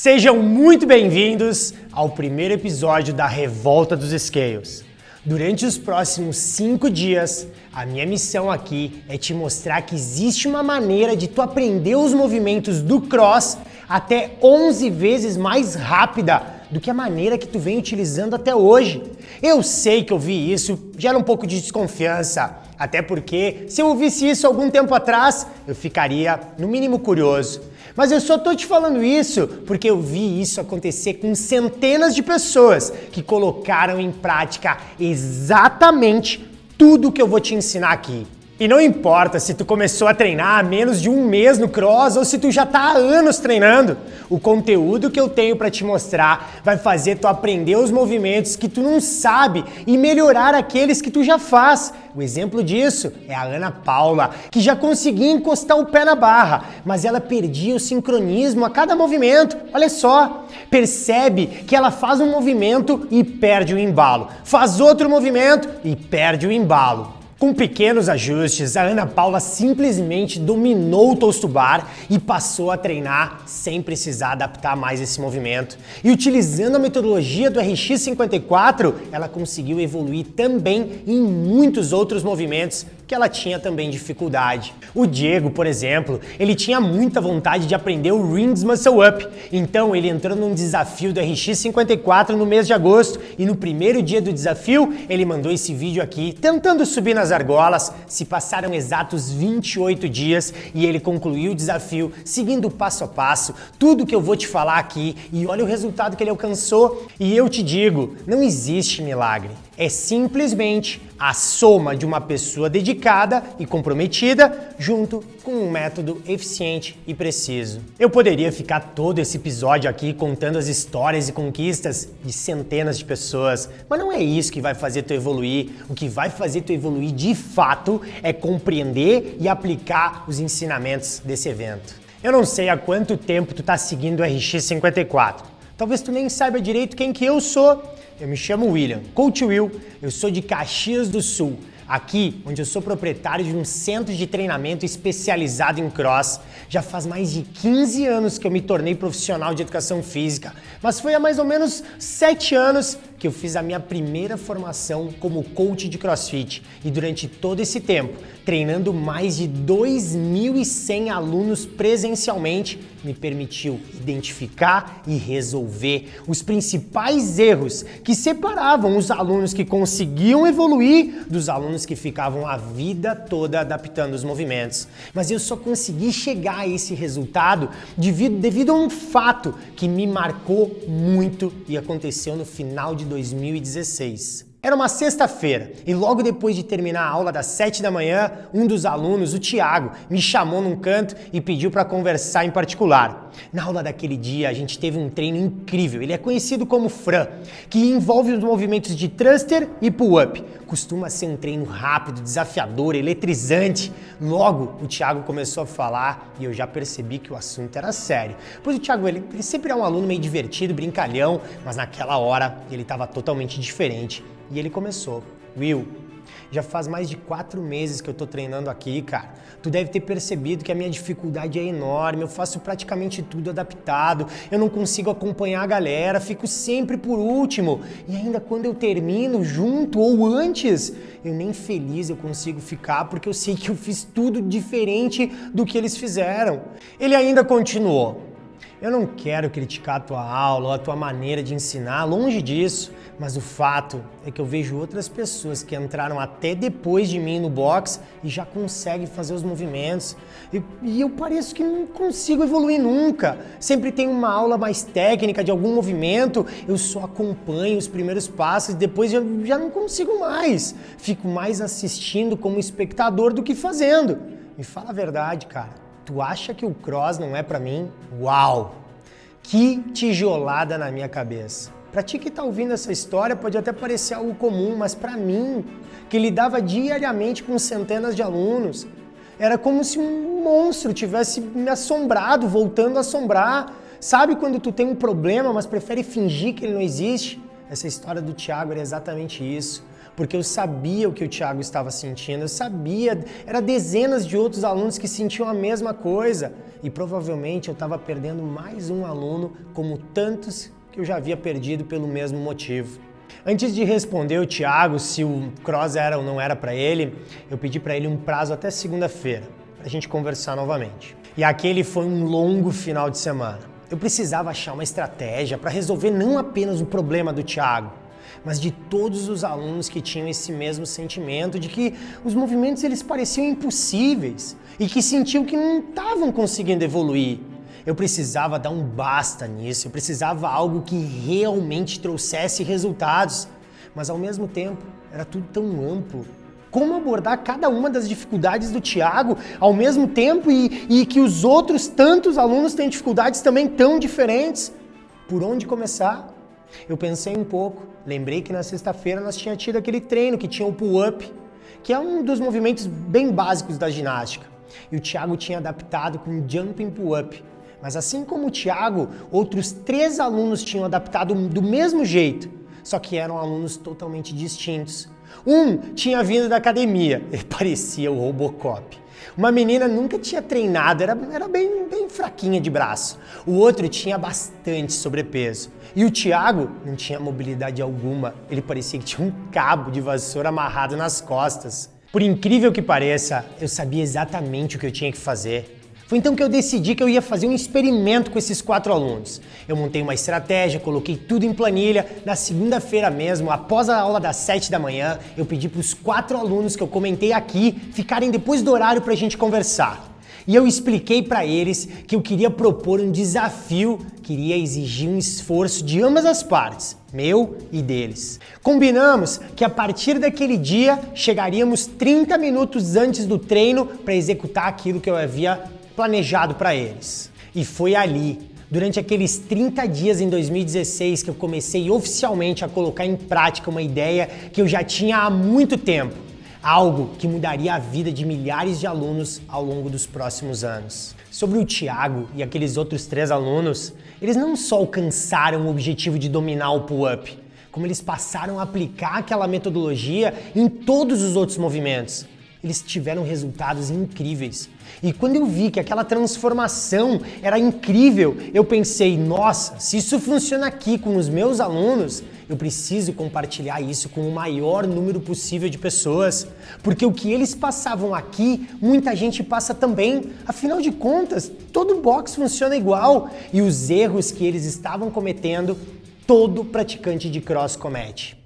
Sejam muito bem-vindos ao primeiro episódio da Revolta dos Scales. Durante os próximos 5 dias, a minha missão aqui é te mostrar que existe uma maneira de tu aprender os movimentos do cross até 11 vezes mais rápida do que a maneira que tu vem utilizando até hoje. Eu sei que ouvir isso gera um pouco de desconfiança, até porque se eu ouvisse isso algum tempo atrás, eu ficaria no mínimo curioso. Mas eu só tô te falando isso porque eu vi isso acontecer com centenas de pessoas que colocaram em prática exatamente tudo que eu vou te ensinar aqui. E não importa se tu começou a treinar há menos de um mês no cross ou se tu já tá há anos treinando, o conteúdo que eu tenho para te mostrar vai fazer tu aprender os movimentos que tu não sabe e melhorar aqueles que tu já faz. O exemplo disso é a Ana Paula, que já conseguia encostar o pé na barra, mas ela perdia o sincronismo a cada movimento. Olha só, percebe que ela faz um movimento e perde o embalo, faz outro movimento e perde o embalo. Com pequenos ajustes, a Ana Paula simplesmente dominou o toast to bar e passou a treinar sem precisar adaptar mais esse movimento. E utilizando a metodologia do RX54, ela conseguiu evoluir também em muitos outros movimentos que ela tinha também dificuldade. O Diego, por exemplo, ele tinha muita vontade de aprender o Rings Muscle Up, então ele entrou num desafio do RX54 no mês de agosto e no primeiro dia do desafio ele mandou esse vídeo aqui tentando subir nas argolas. Se passaram exatos 28 dias e ele concluiu o desafio seguindo passo a passo tudo que eu vou te falar aqui e olha o resultado que ele alcançou. E eu te digo, não existe milagre. É simplesmente a soma de uma pessoa dedicada e comprometida junto com um método eficiente e preciso. Eu poderia ficar todo esse episódio aqui contando as histórias e conquistas de centenas de pessoas, mas não é isso que vai fazer tu evoluir. O que vai fazer tu evoluir de fato é compreender e aplicar os ensinamentos desse evento. Eu não sei há quanto tempo tu tá seguindo o RX54. Talvez tu nem saiba direito quem que eu sou. Eu me chamo William, Coach Will, eu sou de Caxias do Sul, aqui onde eu sou proprietário de um centro de treinamento especializado em cross. Já faz mais de 15 anos que eu me tornei profissional de educação física, mas foi há mais ou menos 7 anos que eu fiz a minha primeira formação como coach de CrossFit e durante todo esse tempo, treinando mais de 2.100 alunos presencialmente, me permitiu identificar e resolver os principais erros que separavam os alunos que conseguiam evoluir dos alunos que ficavam a vida toda adaptando os movimentos. Mas eu só consegui chegar a esse resultado devido a um fato que me marcou muito e aconteceu no final de 2016. Era uma sexta-feira e logo depois de terminar a aula das 7 da manhã, um dos alunos, o Thiago, me chamou num canto e pediu para conversar em particular. Na aula daquele dia a gente teve um treino incrível, ele é conhecido como Fran, que envolve os movimentos de thruster e pull-up. Costuma ser um treino rápido, desafiador, eletrizante. Logo o Thiago começou a falar e eu já percebi que o assunto era sério. Pois o Thiago, ele sempre é um aluno meio divertido, brincalhão, mas naquela hora ele estava totalmente diferente. E ele começou: Will, já faz mais de 4 meses que eu tô treinando aqui, cara. Tu deve ter percebido que a minha dificuldade é enorme, eu faço praticamente tudo adaptado, eu não consigo acompanhar a galera, fico sempre por último. E ainda quando eu termino junto ou antes, eu nem feliz eu consigo ficar porque eu sei que eu fiz tudo diferente do que eles fizeram. Ele ainda continuou: eu não quero criticar a tua aula ou a tua maneira de ensinar, longe disso, mas o fato é que eu vejo outras pessoas que entraram até depois de mim no box e já conseguem fazer os movimentos. E eu pareço que não consigo evoluir nunca. Sempre tem uma aula mais técnica de algum movimento, eu só acompanho os primeiros passos e depois eu já não consigo mais. Fico mais assistindo como espectador do que fazendo. Me fala a verdade, cara. Tu acha que o cross não é pra mim? Uau! Que tijolada na minha cabeça. Pra ti que tá ouvindo essa história pode até parecer algo comum, mas pra mim, que lidava diariamente com centenas de alunos, era como se um monstro tivesse me assombrado, voltando a assombrar. Sabe quando tu tem um problema, mas prefere fingir que ele não existe? Essa história do Thiago era exatamente isso. porque eu sabia o que o Thiago estava sentindo, eu sabia, era dezenas de outros alunos que sentiam a mesma coisa e provavelmente eu estava perdendo mais um aluno como tantos que eu já havia perdido pelo mesmo motivo. Antes de responder o Thiago se o cross era ou não era para ele, eu pedi para ele um prazo até segunda-feira, para a gente conversar novamente. E aquele foi um longo final de semana. Eu precisava achar uma estratégia para resolver não apenas o problema do Thiago, mas de todos os alunos que tinham esse mesmo sentimento de que os movimentos eles pareciam impossíveis e que sentiam que não estavam conseguindo evoluir. Eu precisava dar um basta nisso, eu precisava algo que realmente trouxesse resultados, mas ao mesmo tempo era tudo tão amplo. Como abordar cada uma das dificuldades do Thiago ao mesmo tempo e que os outros tantos alunos têm dificuldades também tão diferentes? Por onde começar? Eu pensei um pouco, lembrei que na sexta-feira nós tínhamos tido aquele treino que tinha o pull-up, que é um dos movimentos bem básicos da ginástica. E o Thiago tinha adaptado com o jumping pull-up. Mas assim como o Thiago, outros 3 alunos tinham adaptado do mesmo jeito, só que eram alunos totalmente distintos. Um tinha vindo da academia, ele parecia o Robocop. Uma menina nunca tinha treinado, era bem fraquinha de braço. O outro tinha bastante sobrepeso. E o Thiago não tinha mobilidade alguma, ele parecia que tinha um cabo de vassoura amarrado nas costas. Por incrível que pareça, eu sabia exatamente o que eu tinha que fazer. Foi então que eu decidi que eu ia fazer um experimento com esses 4 alunos. Eu montei uma estratégia, coloquei tudo em planilha. Na segunda-feira mesmo, após a aula das 7 da manhã, eu pedi para os 4 alunos que eu comentei aqui ficarem depois do horário para a gente conversar. E eu expliquei para eles que eu queria propor um desafio que iria exigir um esforço de ambas as partes, meu e deles. Combinamos que a partir daquele dia chegaríamos 30 minutos antes do treino para executar aquilo que eu havia planejado para eles. E foi ali, durante aqueles 30 dias em 2016, que eu comecei oficialmente a colocar em prática uma ideia que eu já tinha há muito tempo. Algo que mudaria a vida de milhares de alunos ao longo dos próximos anos. Sobre o Thiago e aqueles outros 3 alunos, eles não só alcançaram o objetivo de dominar o pull-up, como eles passaram a aplicar aquela metodologia em todos os outros movimentos. Eles tiveram resultados incríveis. E quando eu vi que aquela transformação era incrível, eu pensei, nossa, se isso funciona aqui com os meus alunos, eu preciso compartilhar isso com o maior número possível de pessoas. Porque o que eles passavam aqui, muita gente passa também. Afinal de contas, todo boxe funciona igual. E os erros que eles estavam cometendo, todo praticante de cross comete.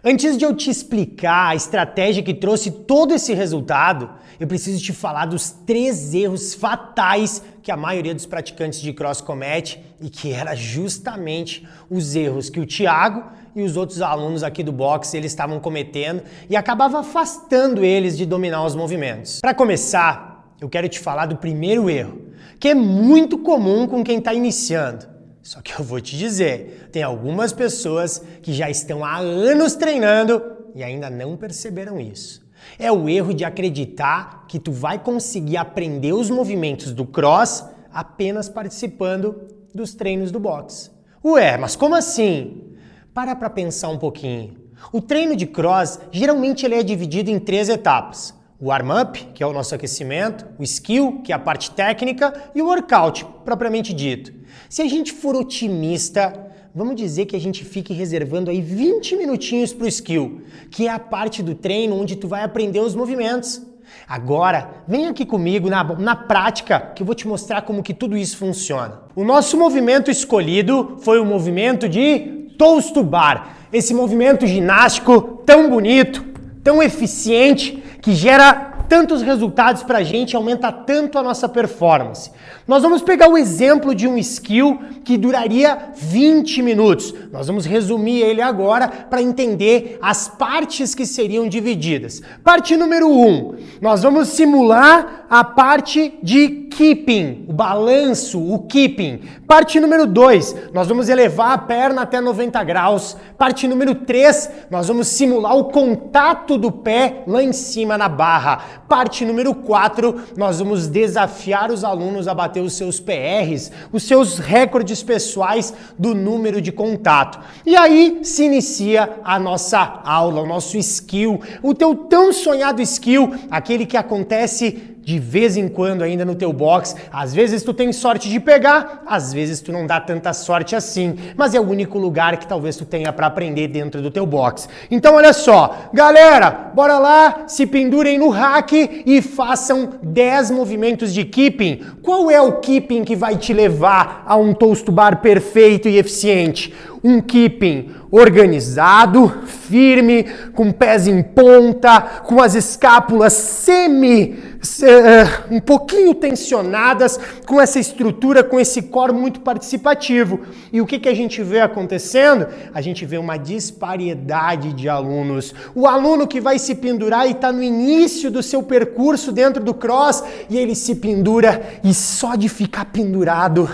Antes de eu te explicar a estratégia que trouxe todo esse resultado, eu preciso te falar dos 3 erros fatais que a maioria dos praticantes de cross comete e que era justamente os erros que o Thiago e os outros alunos aqui do boxe eles estavam cometendo e acabava afastando eles de dominar os movimentos. Para começar, eu quero te falar do primeiro erro, que é muito comum com quem está iniciando. Só que eu vou te dizer, tem algumas pessoas que já estão há anos treinando e ainda não perceberam isso. É o erro de acreditar que tu vai conseguir aprender os movimentos do cross apenas participando dos treinos do boxe. Ué, mas como assim? Para pensar um pouquinho. O treino de cross, geralmente ele é dividido em 3 etapas. O warm-up, que é o nosso aquecimento, o skill, que é a parte técnica, e o workout, propriamente dito. Se a gente for otimista, vamos dizer que a gente fique reservando aí 20 minutinhos para o skill, que é a parte do treino onde tu vai aprender os movimentos. Agora, vem aqui comigo na prática que eu vou te mostrar como que tudo isso funciona. O nosso movimento escolhido foi o movimento de toes to bar. Esse movimento ginástico tão bonito, tão eficiente, que gera tantos resultados pra gente, aumenta tanto a nossa performance. Nós vamos pegar o exemplo de um skill que duraria 20 minutos. Nós vamos resumir ele agora para entender as partes que seriam divididas. Parte número 1, nós vamos simular a parte de keeping, o balanço, o keeping. Parte número 2, nós vamos elevar a perna até 90 graus. Parte número 3, nós vamos simular o contato do pé lá em cima na barra. Parte número 4, nós vamos desafiar os alunos a bater os seus PRs, os seus recordes pessoais do número de contato. E aí se inicia a nossa aula, o nosso skill, o teu tão sonhado skill, aquele que acontece de vez em quando ainda no teu box. Às vezes tu tem sorte de pegar, às vezes tu não dá tanta sorte assim, mas é o único lugar que talvez tu tenha para aprender dentro do teu box. Então olha só, galera, bora lá, se pendurem no rack e façam 10 movimentos de keeping. Qual é o keeping que vai te levar a um toast bar perfeito e eficiente? Um keeping organizado, firme, com pés em ponta, com as escápulas um pouquinho tensionadas, com essa estrutura, com esse core muito participativo. E o que a gente vê acontecendo? A gente vê uma disparidade de alunos. O aluno que vai se pendurar e está no início do seu percurso dentro do cross, e ele se pendura e só de ficar pendurado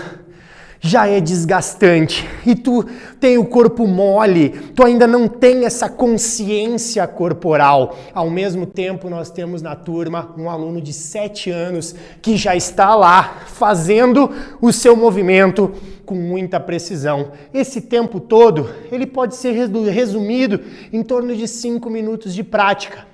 já é desgastante, e tu tem o corpo mole, tu ainda não tem essa consciência corporal. Ao mesmo tempo, nós temos na turma um aluno de 7 anos que já está lá fazendo o seu movimento com muita precisão. Esse tempo todo, ele pode ser resumido em torno de 5 minutos de prática,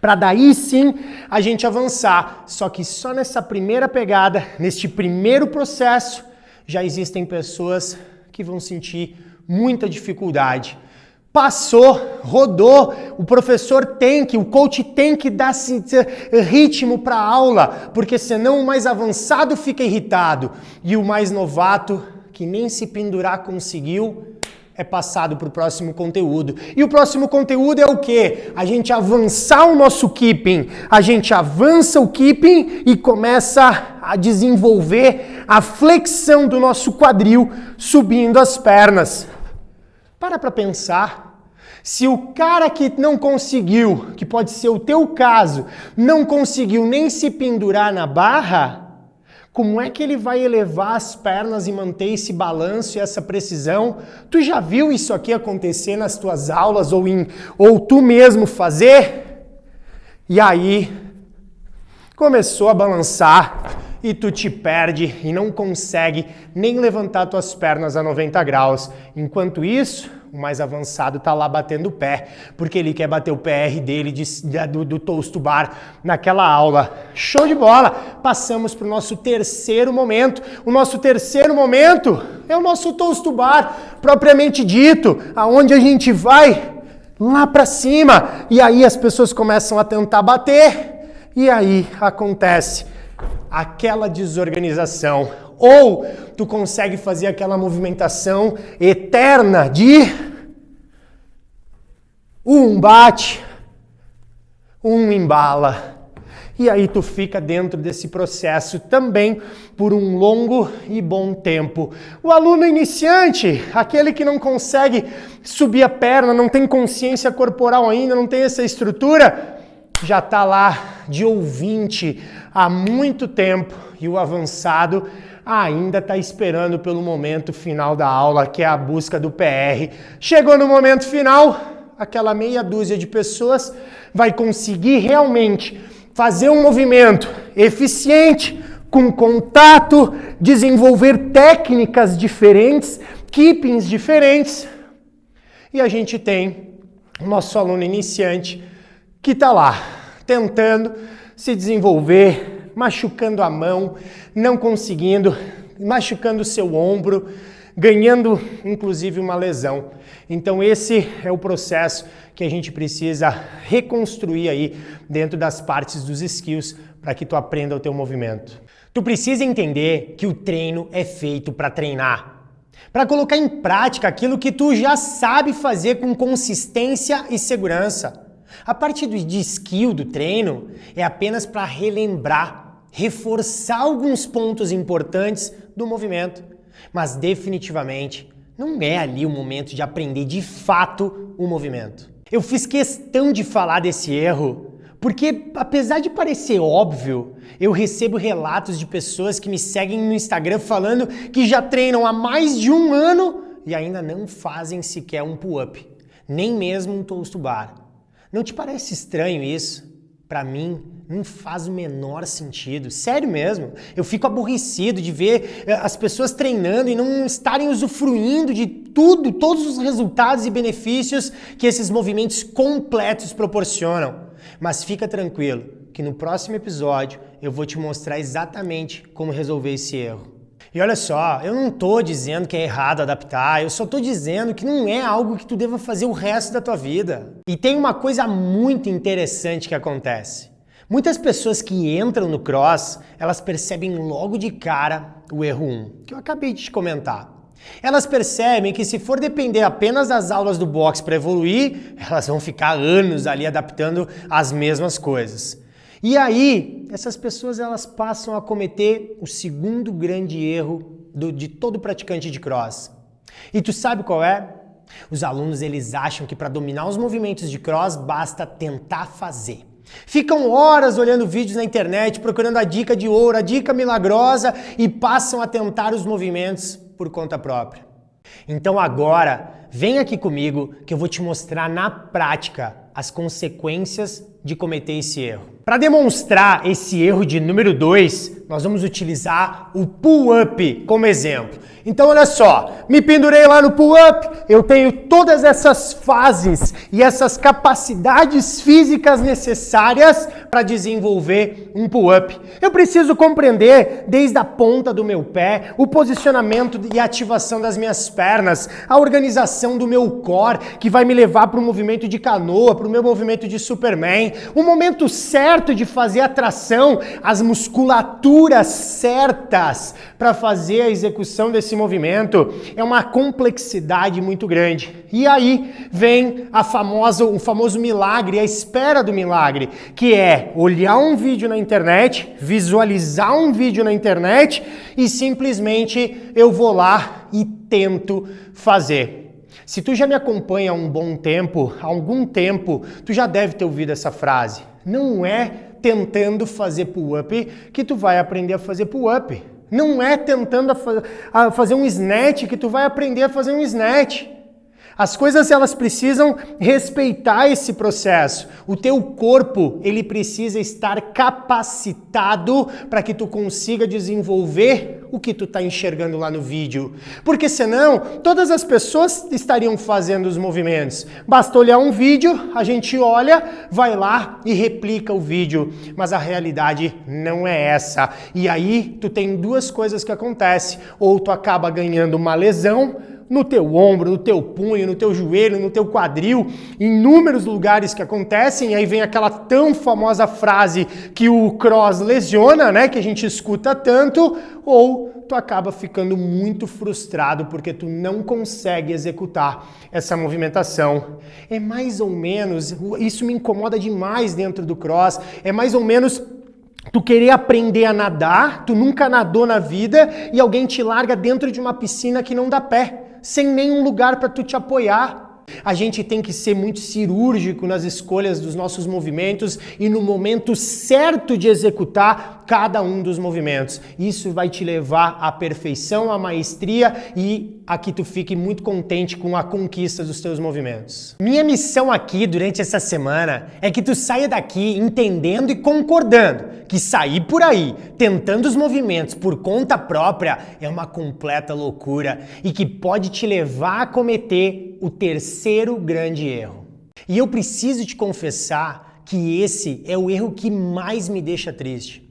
para daí sim a gente avançar. Só que só nessa primeira pegada, neste primeiro processo, já existem pessoas que vão sentir muita dificuldade. Passou, rodou, o coach tem que dar ritmo para a aula, porque senão o mais avançado fica irritado e o mais novato, que nem se pendurar conseguiu, é passado para o próximo conteúdo. E o próximo conteúdo é o quê? A gente avançar o nosso keeping. A gente avança o keeping e começa a desenvolver a flexão do nosso quadril, subindo as pernas. Para pensar. Se o cara que não conseguiu, que pode ser o teu caso, não conseguiu nem se pendurar na barra, como é que ele vai elevar as pernas e manter esse balanço e essa precisão? Tu já viu isso aqui acontecer nas tuas aulas ou tu mesmo fazer? E aí começou a balançar e tu te perde e não consegue nem levantar tuas pernas a 90 graus. Enquanto isso, o mais avançado tá lá batendo o pé, porque ele quer bater o PR dele do toast bar naquela aula. Show de bola! Passamos para o nosso terceiro momento. O nosso terceiro momento é o nosso toast bar, propriamente dito, aonde a gente vai lá para cima. E aí as pessoas começam a tentar bater, e aí acontece aquela desorganização. Ou tu consegue fazer aquela movimentação eterna de um bate, um embala. E aí tu fica dentro desse processo também por um longo e bom tempo. O aluno iniciante, aquele que não consegue subir a perna, não tem consciência corporal ainda, não tem essa estrutura, já está lá de ouvinte há muito tempo, e o avançado ainda está esperando pelo momento final da aula, que é a busca do PR. Chegou no momento final, aquela meia dúzia de pessoas vai conseguir realmente fazer um movimento eficiente, com contato, desenvolver técnicas diferentes, keepings diferentes. E a gente tem o nosso aluno iniciante que está lá, tentando se desenvolver, machucando a mão, não conseguindo, machucando o seu ombro, ganhando inclusive uma lesão. Então esse é o processo que a gente precisa reconstruir aí dentro das partes dos skills para que tu aprenda o teu movimento. Tu precisa entender que o treino é feito para treinar, para colocar em prática aquilo que tu já sabe fazer com consistência e segurança. A parte de skill do treino é apenas para relembrar, reforçar alguns pontos importantes do movimento, mas definitivamente não é ali o momento de aprender de fato o movimento. Eu fiz questão de falar desse erro, porque apesar de parecer óbvio, eu recebo relatos de pessoas que me seguem no Instagram falando que já treinam há mais de um ano e ainda não fazem sequer um pull-up, nem mesmo um toast bar. Não te parece estranho isso? Pra mim, não faz o menor sentido. Sério mesmo. Eu fico aborrecido de ver as pessoas treinando e não estarem usufruindo de tudo, todos os resultados e benefícios que esses movimentos completos proporcionam. Mas fica tranquilo, que no próximo episódio eu vou te mostrar exatamente como resolver esse erro. E olha só, eu não tô dizendo que é errado adaptar, eu só tô dizendo que não é algo que tu deva fazer o resto da tua vida. E tem uma coisa muito interessante que acontece. Muitas pessoas que entram no cross, elas percebem logo de cara o erro 1, que eu acabei de te comentar. Elas percebem que se for depender apenas das aulas do boxe para evoluir, elas vão ficar anos ali adaptando as mesmas coisas. E aí, essas pessoas elas passam a cometer o segundo grande erro de todo praticante de cross. E tu sabe qual é? Os alunos eles acham que para dominar os movimentos de cross basta tentar fazer. Ficam horas olhando vídeos na internet, procurando a dica de ouro, a dica milagrosa e passam a tentar os movimentos por conta própria. Então agora, vem aqui comigo que eu vou te mostrar na prática as consequências de cometer esse erro. Para demonstrar esse erro de número 2, nós vamos utilizar o pull-up como exemplo. Então olha só, me pendurei lá no pull-up, eu tenho todas essas fases e essas capacidades físicas necessárias para desenvolver um pull-up. Eu preciso compreender desde a ponta do meu pé, o posicionamento e ativação das minhas pernas, a organização do meu core, que vai me levar para o movimento de canoa, para o meu movimento de Superman, o momento certo de fazer a tração, as musculaturas certas para fazer a execução desse movimento. É uma complexidade muito grande. E aí vem o famoso milagre, a espera do milagre, que é olhar um vídeo na internet, visualizar um vídeo na internet e simplesmente eu vou lá e tento fazer. Se tu já me acompanha há um bom tempo, há algum tempo, tu já deve ter ouvido essa frase. Não é tentando fazer pull-up que tu vai aprender a fazer pull-up. Não é tentando fazer um snatch que tu vai aprender a fazer um snatch. As coisas elas precisam respeitar esse processo. O teu corpo, ele precisa estar capacitado para que tu consiga desenvolver o que tu está enxergando lá no vídeo. Porque senão, todas as pessoas estariam fazendo os movimentos. Basta olhar um vídeo, a gente olha, vai lá e replica o vídeo. Mas a realidade não é essa. E aí, tu tem duas coisas que acontecem. Ou tu acaba ganhando uma lesão, no teu ombro, no teu punho, no teu joelho, no teu quadril, em inúmeros lugares que acontecem, e aí vem aquela tão famosa frase que o cross lesiona, né, que a gente escuta tanto, ou tu acaba ficando muito frustrado porque tu não consegue executar essa movimentação. É mais ou menos, isso me incomoda demais dentro do cross, é mais ou menos tu querer aprender a nadar, tu nunca nadou na vida e alguém te larga dentro de uma piscina que não dá pé, sem nenhum lugar para tu te apoiar. A gente tem que ser muito cirúrgico nas escolhas dos nossos movimentos e no momento certo de executar cada um dos movimentos. Isso vai te levar à perfeição, à maestria e a que tu fique muito contente com a conquista dos teus movimentos. Minha missão aqui durante essa semana é que tu saia daqui entendendo e concordando que sair por aí tentando os movimentos por conta própria é uma completa loucura e que pode te levar a cometer o terceiro grande erro. E eu preciso te confessar que esse é o erro que mais me deixa triste.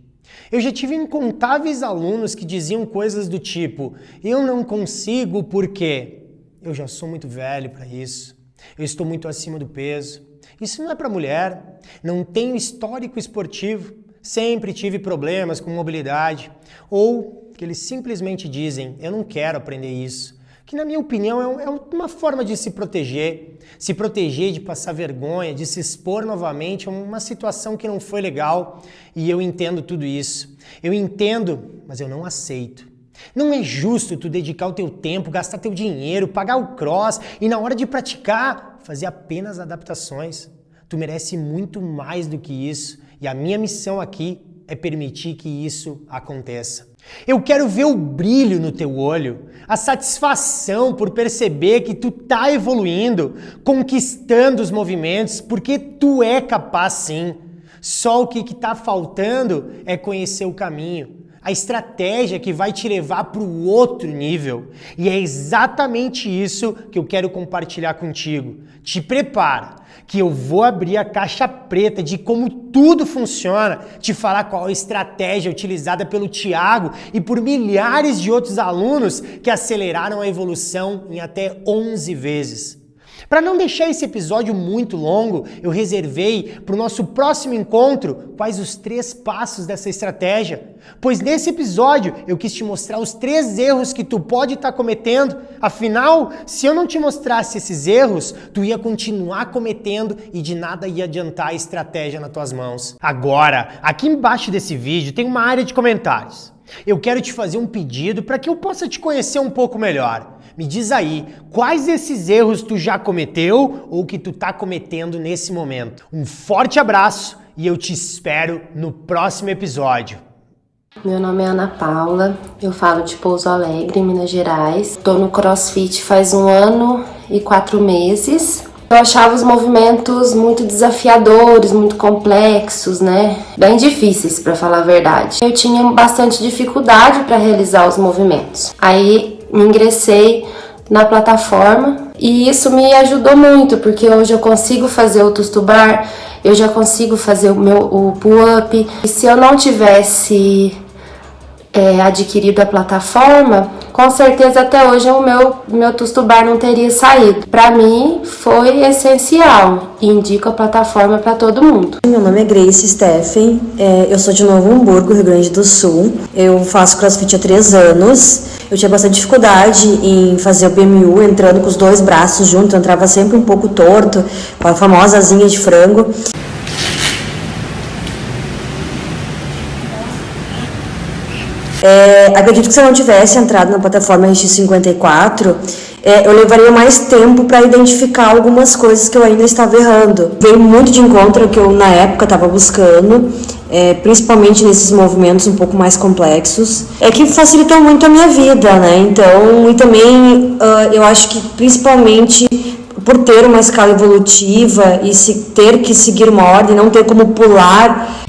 Eu já tive incontáveis alunos que diziam coisas do tipo: eu não consigo porque eu já sou muito velho para isso, eu estou muito acima do peso, isso não é para mulher, não tenho histórico esportivo, sempre tive problemas com mobilidade, ou que eles simplesmente dizem: eu não quero aprender isso. Que na minha opinião é uma forma de se proteger de passar vergonha, de se expor novamente a uma situação que não foi legal. E eu entendo tudo isso. Eu entendo, mas eu não aceito. Não é justo tu dedicar o teu tempo, gastar teu dinheiro, pagar o cross e na hora de praticar, fazer apenas adaptações. Tu merece muito mais do que isso. E a minha missão aqui é permitir que isso aconteça. Eu quero ver o brilho no teu olho, a satisfação por perceber que tu tá evoluindo, conquistando os movimentos, porque tu é capaz sim. Só o que está faltando é conhecer o caminho, a estratégia que vai te levar para o outro nível. E é exatamente isso que eu quero compartilhar contigo. Te prepara, que eu vou abrir a caixa preta de como tudo funciona, te falar qual a estratégia utilizada pelo Thiago e por milhares de outros alunos que aceleraram a evolução em até 11 vezes. Para não deixar esse episódio muito longo, eu reservei para o nosso próximo encontro quais os 3 passos dessa estratégia. Pois nesse episódio eu quis te mostrar os 3 erros que tu pode estar cometendo. Afinal, se eu não te mostrasse esses erros, tu ia continuar cometendo e de nada ia adiantar a estratégia nas tuas mãos. Agora, aqui embaixo desse vídeo tem uma área de comentários. Eu quero te fazer um pedido para que eu possa te conhecer um pouco melhor. Me diz aí, quais desses erros tu já cometeu ou que tu tá cometendo nesse momento? Um forte abraço e eu te espero no próximo episódio. Meu nome é Ana Paula, eu falo de Pouso Alegre, Minas Gerais. Tô no CrossFit faz 1 ano e 4 meses. Eu achava os movimentos muito desafiadores, muito complexos, né? Bem difíceis, para falar a verdade. Eu tinha bastante dificuldade para realizar os movimentos. Aí me ingressei na plataforma e isso me ajudou muito, porque hoje eu consigo fazer o toes to bar, eu já consigo fazer o pull-up. E se eu não tivesse adquirido a plataforma, com certeza até hoje o meu toes to bar não teria saído. Para mim foi essencial e indico a plataforma para todo mundo. Meu nome é Grace Steffen, eu sou de Novo Hamburgo, Rio Grande do Sul. Eu faço CrossFit há 3 anos. Eu tinha bastante dificuldade em fazer o PMU entrando com os 2 braços juntos, eu entrava sempre um pouco torto, com a famosa asinha de frango. Acredito que se eu não tivesse entrado na plataforma RX54, eu levaria mais tempo para identificar algumas coisas que eu ainda estava errando. Veio muito de encontro que eu na época estava buscando, principalmente nesses movimentos um pouco mais complexos, que facilitam muito a minha vida, né? Então, e também eu acho que principalmente por ter uma escala evolutiva e ter que seguir uma ordem, não ter como pular